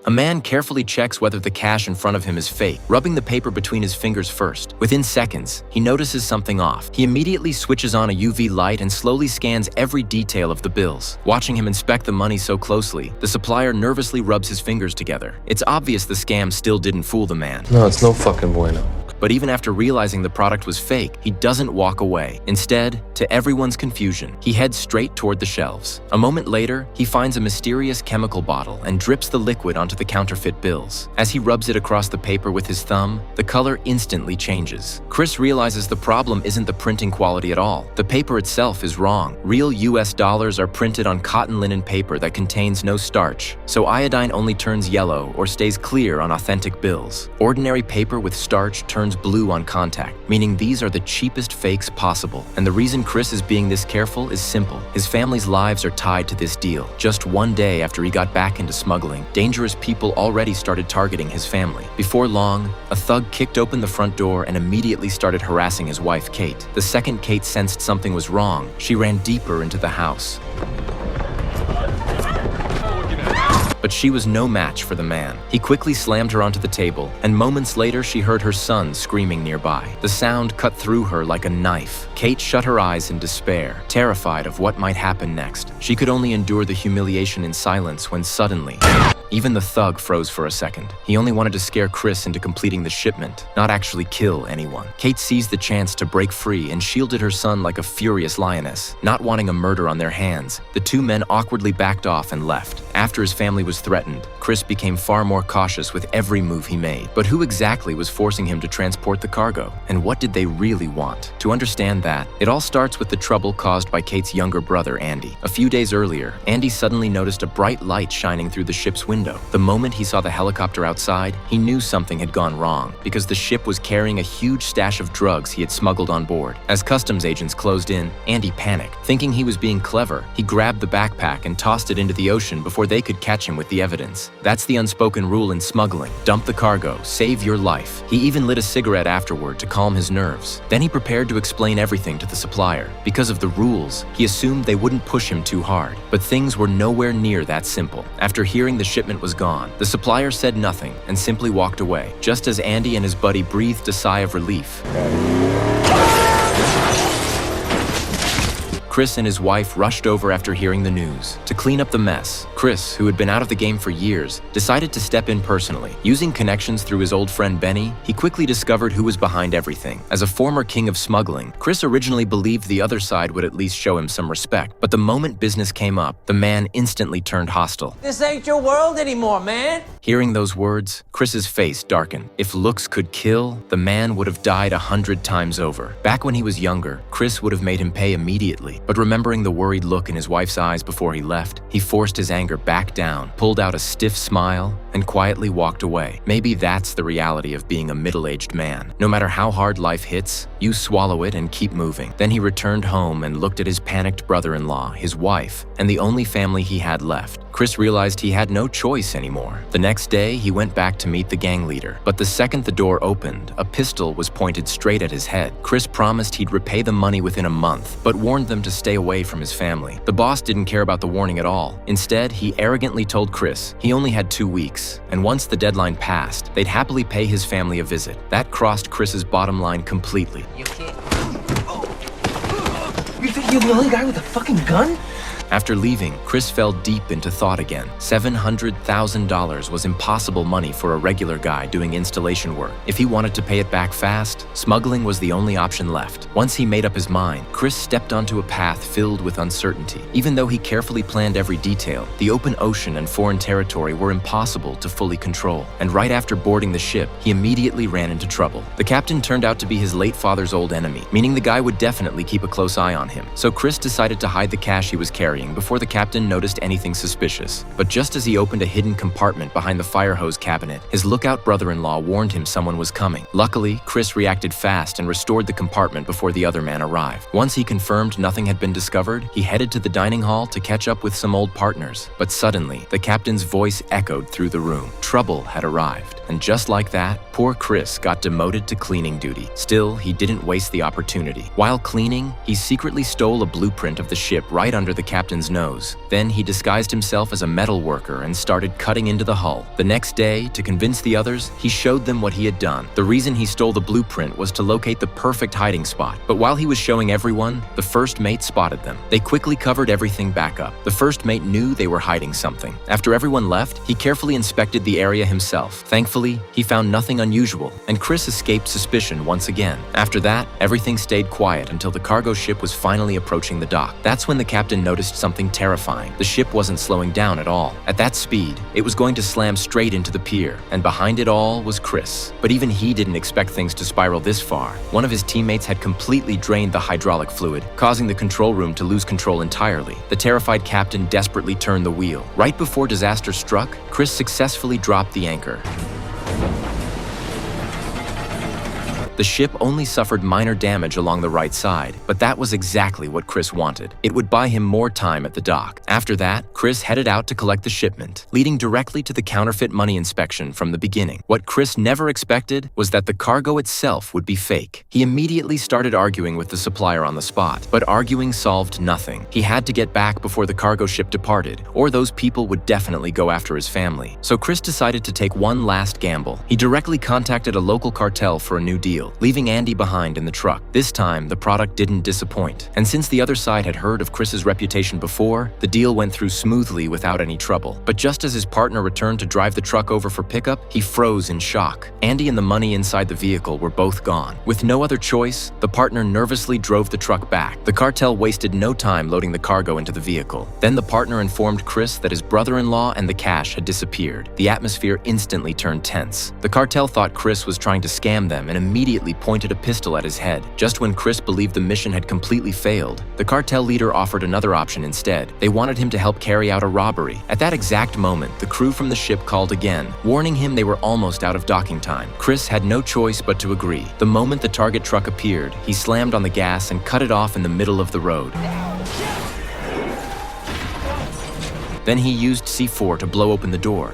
A man carefully checks whether the cash in front of him is fake, rubbing the paper between his fingers first. Within seconds, he notices something off. He immediately switches on a UV light and slowly scans every detail of the bills. Watching him inspect the money so closely, the supplier nervously rubs his fingers together. It's obvious the scam still didn't fool the man. No, it's no fucking bueno. But even after realizing the product was fake, he doesn't walk away. Instead, to everyone's confusion, he heads straight toward the shelves. A moment later, he finds a mysterious chemical bottle and drips the liquid onto the counterfeit bills. As he rubs it across the paper with his thumb, the color instantly changes. Chris realizes the problem isn't the printing quality at all. The paper itself is wrong. Real US dollars are printed on cotton linen paper that contains no starch, so iodine only turns yellow or stays clear on authentic bills. Ordinary paper with starch turns blue on contact, meaning these are the cheapest fakes possible. And the reason Chris is being this careful is simple. His family's lives are tied to this deal. Just one day after he got back into smuggling, dangerous people already started targeting his family. Before long, a thug kicked open the front door and immediately started harassing his wife, Kate. The second Kate sensed something was wrong, she ran deeper into the house. But she was no match for the man. He quickly slammed her onto the table, and moments later she heard her son screaming nearby. The sound cut through her like a knife. Kate shut her eyes in despair, terrified of what might happen next. She could only endure the humiliation in silence when suddenly, even the thug froze for a second. He only wanted to scare Chris into completing the shipment, not actually kill anyone. Kate seized the chance to break free and shielded her son like a furious lioness. Not wanting a murder on their hands, the two men awkwardly backed off and left. After his family was threatened, Chris became far more cautious with every move he made. But who exactly was forcing him to transport the cargo? And what did they really want? To understand that, it all starts with the trouble caused by Kate's younger brother, Andy. A few days earlier, Andy suddenly noticed a bright light shining through the ship's window. The moment he saw the helicopter outside, he knew something had gone wrong, because the ship was carrying a huge stash of drugs he had smuggled on board. As customs agents closed in, Andy panicked. Thinking he was being clever, he grabbed the backpack and tossed it into the ocean before they could catch him with the evidence. That's the unspoken rule in smuggling. Dump the cargo, save your life. He even lit a cigarette afterward to calm his nerves. Then he prepared to explain everything to the supplier. Because of the rules, he assumed they wouldn't push him too hard. But things were nowhere near that simple. After hearing the shipment was gone, the supplier said nothing and simply walked away, just as Andy and his buddy breathed a sigh of relief. Chris and his wife rushed over after hearing the news. To clean up the mess, Chris, who had been out of the game for years, decided to step in personally. Using connections through his old friend Benny, he quickly discovered who was behind everything. As a former king of smuggling, Chris originally believed the other side would at least show him some respect. But the moment business came up, the man instantly turned hostile. This ain't your world anymore, man. Hearing those words, Chris's face darkened. If looks could kill, the man would have died 100 times over. Back when he was younger, Chris would have made him pay immediately. But remembering the worried look in his wife's eyes before he left, he forced his anger back down, pulled out a stiff smile, and quietly walked away. Maybe that's the reality of being a middle-aged man. No matter how hard life hits, you swallow it and keep moving. Then he returned home and looked at his panicked brother-in-law, his wife, and the only family he had left. Chris realized he had no choice anymore. The next day, he went back to meet the gang leader. But the second the door opened, a pistol was pointed straight at his head. Chris promised he'd repay the money within a month, but warned them to stay away from his family. The boss didn't care about the warning at all. Instead, he arrogantly told Chris he only had 2 weeks, and once the deadline passed, they'd happily pay his family a visit. That crossed Chris's bottom line completely. You can't. You think you're the only guy with a fucking gun? After leaving, Chris fell deep into thought again. $700,000 was impossible money for a regular guy doing installation work. If he wanted to pay it back fast, smuggling was the only option left. Once he made up his mind, Chris stepped onto a path filled with uncertainty. Even though he carefully planned every detail, the open ocean and foreign territory were impossible to fully control. And right after boarding the ship, he immediately ran into trouble. The captain turned out to be his late father's old enemy, meaning the guy would definitely keep a close eye on him. So Chris decided to hide the cash he was carrying before the captain noticed anything suspicious. But just as he opened a hidden compartment behind the fire hose cabinet, his lookout brother-in-law warned him someone was coming. Luckily, Chris reacted fast and restored the compartment before the other man arrived. Once he confirmed nothing had been discovered, he headed to the dining hall to catch up with some old partners. But suddenly, the captain's voice echoed through the room. Trouble had arrived. And just like that, poor Chris got demoted to cleaning duty. Still, he didn't waste the opportunity. While cleaning, he secretly stole a blueprint of the ship right under the captain's nose. Then he disguised himself as a metal worker and started cutting into the hull. The next day, to convince the others, he showed them what he had done. The reason he stole the blueprint was to locate the perfect hiding spot. But while he was showing everyone, the first mate spotted them. They quickly covered everything back up. The first mate knew they were hiding something. After everyone left, he carefully inspected the area himself. Thankfully, he found nothing unusual, and Chris escaped suspicion once again. After that, everything stayed quiet until the cargo ship was finally approaching the dock. That's when the captain noticed something terrifying. The ship wasn't slowing down at all. At that speed, it was going to slam straight into the pier, and behind it all was Chris. But even he didn't expect things to spiral this far. One of his teammates had completely drained the hydraulic fluid, causing the control room to lose control entirely. The terrified captain desperately turned the wheel. Right before disaster struck, Chris successfully dropped the anchor. The ship only suffered minor damage along the right side, but that was exactly what Chris wanted. It would buy him more time at the dock. After that, Chris headed out to collect the shipment, leading directly to the counterfeit money inspection from the beginning. What Chris never expected was that the cargo itself would be fake. He immediately started arguing with the supplier on the spot, but arguing solved nothing. He had to get back before the cargo ship departed, or those people would definitely go after his family. So Chris decided to take one last gamble. He directly contacted a local cartel for a new deal, leaving Andy behind in the truck. This time, the product didn't disappoint. And since the other side had heard of Chris's reputation before, the deal went through smoothly without any trouble. But just as his partner returned to drive the truck over for pickup, he froze in shock. Andy and the money inside the vehicle were both gone. With no other choice, the partner nervously drove the truck back. The cartel wasted no time loading the cargo into the vehicle. Then the partner informed Chris that his brother-in-law and the cash had disappeared. The atmosphere instantly turned tense. The cartel thought Chris was trying to scam them and immediately pointed a pistol at his head. Just when Chris believed the mission had completely failed, the cartel leader offered another option instead. They wanted him to help carry out a robbery. At that exact moment, the crew from the ship called again, warning him they were almost out of docking time. Chris had no choice but to agree. The moment the target truck appeared, he slammed on the gas and cut it off in the middle of the road. Then he used C4 to blow open the door.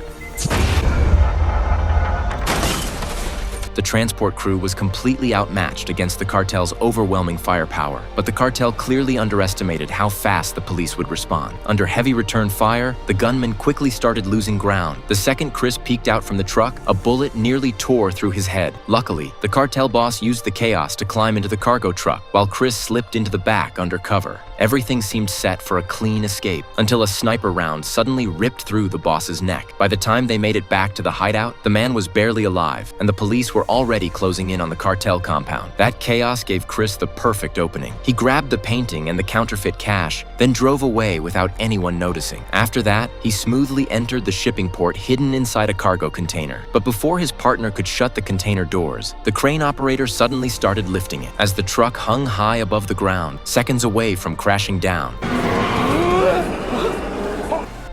The transport crew was completely outmatched against the cartel's overwhelming firepower, but the cartel clearly underestimated how fast the police would respond. Under heavy return fire, the gunman quickly started losing ground. The second Chris peeked out from the truck, a bullet nearly tore through his head. Luckily, the cartel boss used the chaos to climb into the cargo truck, while Chris slipped into the back under cover. Everything seemed set for a clean escape, until a sniper round suddenly ripped through the boss's neck. By the time they made it back to the hideout, the man was barely alive, and the police were already closing in on the cartel compound. That chaos gave Chris the perfect opening. He grabbed the painting and the counterfeit cash, then drove away without anyone noticing. After that, he smoothly entered the shipping port hidden inside a cargo container. But before his partner could shut the container doors, the crane operator suddenly started lifting it. As the truck hung high above the ground, seconds away from crashing down,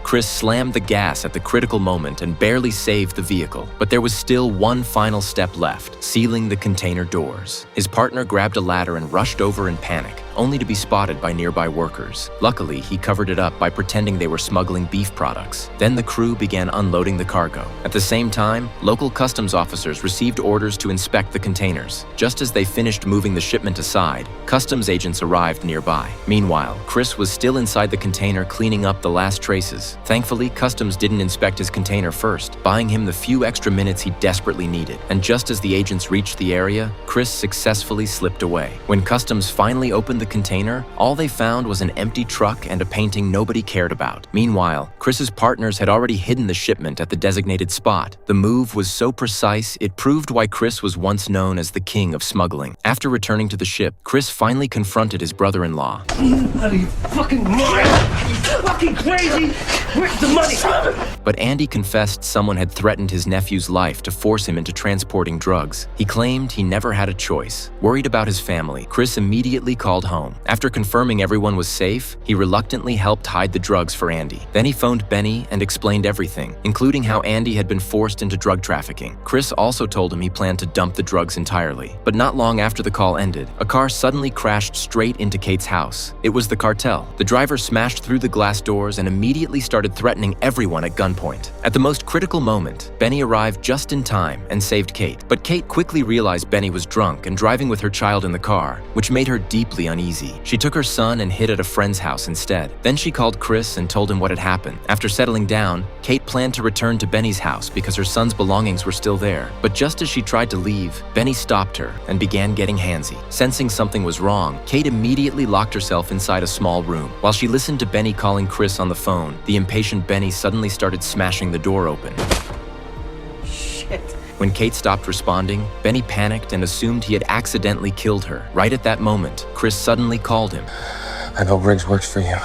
Chris slammed the gas at the critical moment and barely saved the vehicle. But there was still one final step left, sealing the container doors. His partner grabbed a ladder and rushed over in panic, only to be spotted by nearby workers. Luckily, he covered it up by pretending they were smuggling beef products. Then the crew began unloading the cargo. At the same time, local customs officers received orders to inspect the containers. Just as they finished moving the shipment aside, customs agents arrived nearby. Meanwhile, Chris was still inside the container cleaning up the last traces. Thankfully, customs didn't inspect his container first, buying him the few extra minutes he desperately needed. And just as the agents reached the area, Chris successfully slipped away. When customs finally opened the container, all they found was an empty truck and a painting nobody cared about. Meanwhile, Chris's partners had already hidden the shipment at the designated spot. The move was so precise, it proved why Chris was once known as the king of smuggling. After returning to the ship, Chris finally confronted his brother-in-law. Are you fucking mad? You fucking crazy? Where's the money? But Andy confessed someone had threatened his nephew's life to force him into transporting drugs. He claimed he never had a choice. Worried about his family, Chris immediately called home. After confirming everyone was safe, he reluctantly helped hide the drugs for Andy. Then he phoned Benny and explained everything, including how Andy had been forced into drug trafficking. Chris also told him he planned to dump the drugs entirely. But not long after the call ended, a car suddenly crashed straight into Kate's house. It was the cartel. The driver smashed through the glass doors and immediately started threatening everyone at gunpoint. At the most critical moment, Benny arrived just in time and saved Kate. But Kate quickly realized Benny was drunk and driving with her child in the car, which made her deeply uneasy. She took her son and hid at a friend's house instead. Then she called Chris and told him what had happened. After settling down, Kate planned to return to Benny's house because her son's belongings were still there. But just as she tried to leave, Benny stopped her and began getting handsy. Sensing something was wrong, Kate immediately locked herself inside a small room. While she listened to Benny calling Chris on the phone, the impatient Benny suddenly started smashing the door open. Shit. When Kate stopped responding, Benny panicked and assumed he had accidentally killed her. Right at that moment, Chris suddenly called him. I know Briggs works for you.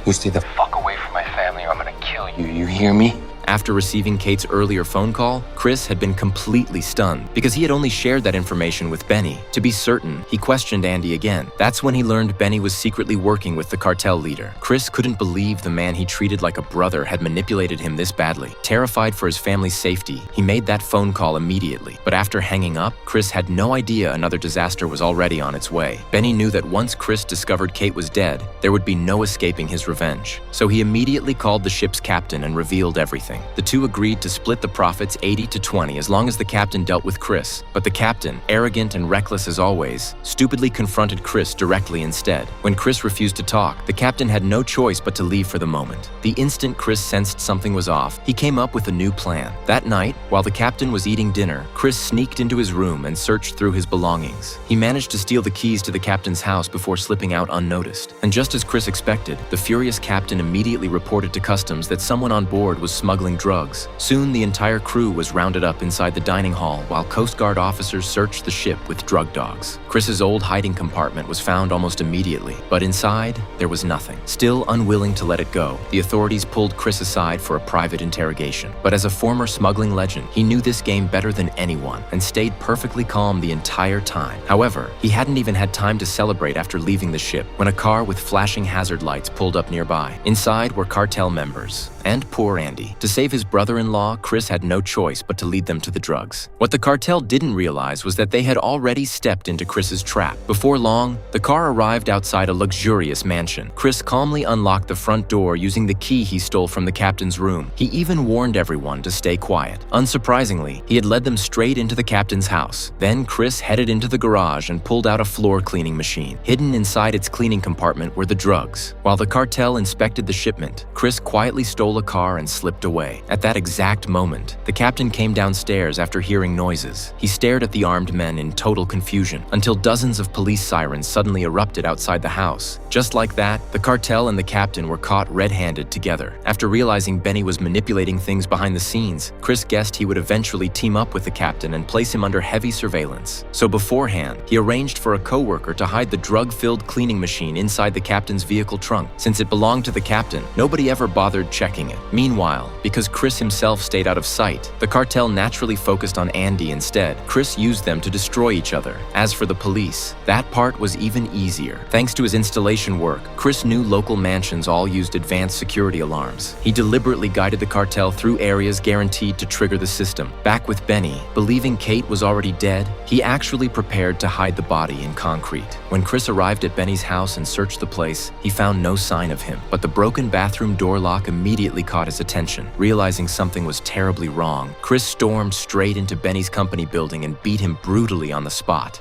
You stay the fuck away from my family or I'm gonna kill you. You hear me? After receiving Kate's earlier phone call, Chris had been completely stunned because he had only shared that information with Benny. To be certain, he questioned Andy again. That's when he learned Benny was secretly working with the cartel leader. Chris couldn't believe the man he treated like a brother had manipulated him this badly. Terrified for his family's safety, he made that phone call immediately. But after hanging up, Chris had no idea another disaster was already on its way. Benny knew that once Chris discovered Kate was dead, there would be no escaping his revenge. So he immediately called the ship's captain and revealed everything. The two agreed to split the profits 80-20 as long as the captain dealt with Chris. But the captain, arrogant and reckless as always, stupidly confronted Chris directly instead. When Chris refused to talk, the captain had no choice but to leave for the moment. The instant Chris sensed something was off, he came up with a new plan. That night, while the captain was eating dinner, Chris sneaked into his room and searched through his belongings. He managed to steal the keys to the captain's house before slipping out unnoticed. And just as Chris expected, the furious captain immediately reported to customs that someone on board was smuggling drugs. Soon, the entire crew was rounded up inside the dining hall while Coast Guard officers searched the ship with drug dogs. Chris's old hiding compartment was found almost immediately, but inside, there was nothing. Still unwilling to let it go, the authorities pulled Chris aside for a private interrogation. But as a former smuggling legend, he knew this game better than anyone and stayed perfectly calm the entire time. However, he hadn't even had time to celebrate after leaving the ship when a car with flashing hazard lights pulled up nearby. Inside were cartel members and poor Andy. To save his brother-in-law, Chris had no choice but to lead them to the drugs. What the cartel didn't realize was that they had already stepped into Chris's trap. Before long, the car arrived outside a luxurious mansion. Chris calmly unlocked the front door using the key he stole from the captain's room. He even warned everyone to stay quiet. Unsurprisingly, he had led them straight into the captain's house. Then Chris headed into the garage and pulled out a floor cleaning machine. Hidden inside its cleaning compartment were the drugs. While the cartel inspected the shipment, Chris quietly stole a car and slipped away. At that exact moment, the captain came downstairs after hearing noises. He stared at the armed men in total confusion until dozens of police sirens suddenly erupted outside the house. Just like that, the cartel and the captain were caught red-handed together. After realizing Benny was manipulating things behind the scenes, Chris guessed he would eventually team up with the captain and place him under heavy surveillance. So beforehand, he arranged for a co-worker to hide the drug-filled cleaning machine inside the captain's vehicle trunk. Since it belonged to the captain, nobody ever bothered checking it. Meanwhile, because Chris himself stayed out of sight, the cartel naturally focused on Andy instead. Chris used them to destroy each other. As for the police, that part was even easier. Thanks to his installation work, Chris knew local mansions all used advanced security alarms. He deliberately guided the cartel through areas guaranteed to trigger the system. Back with Benny, believing Kate was already dead, he actually prepared to hide the body in concrete. When Chris arrived at Benny's house and searched the place, he found no sign of him, but the broken bathroom door lock immediately caught his attention. Realizing something was terribly wrong, Chris stormed straight into Benny's company building and beat him brutally on the spot.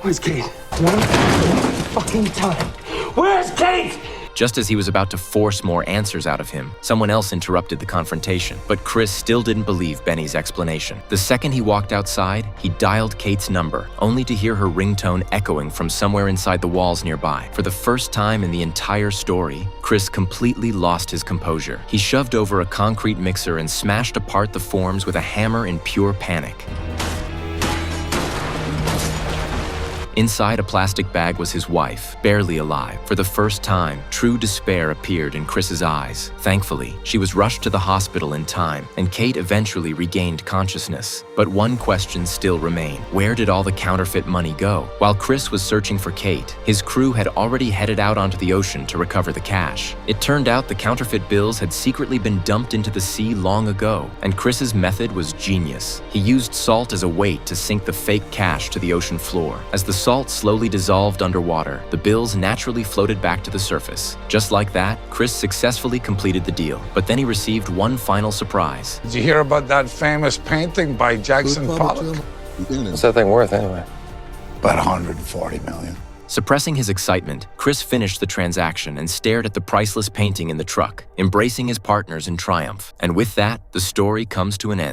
Where's Kate? One fucking time. Where's Kate? Just as he was about to force more answers out of him, someone else interrupted the confrontation. But Chris still didn't believe Benny's explanation. The second he walked outside, he dialed Kate's number, only to hear her ringtone echoing from somewhere inside the walls nearby. For the first time in the entire story, Chris completely lost his composure. He shoved over a concrete mixer and smashed apart the forms with a hammer in pure panic. Inside a plastic bag was his wife, barely alive. For the first time, true despair appeared in Chris's eyes. Thankfully, she was rushed to the hospital in time, and Kate eventually regained consciousness. But one question still remained. Where did all the counterfeit money go? While Chris was searching for Kate, his crew had already headed out onto the ocean to recover the cash. It turned out the counterfeit bills had secretly been dumped into the sea long ago, and Chris's method was genius. He used salt as a weight to sink the fake cash to the ocean floor. As the salt slowly dissolved underwater, the bills naturally floated back to the surface. Just like that, Chris successfully completed the deal. But then he received one final surprise. Did you hear about that famous painting by Jackson Pollock? What's that thing worth anyway? About 140 million. Suppressing his excitement, Chris finished the transaction and stared at the priceless painting in the truck, embracing his partners in triumph. And with that, the story comes to an end.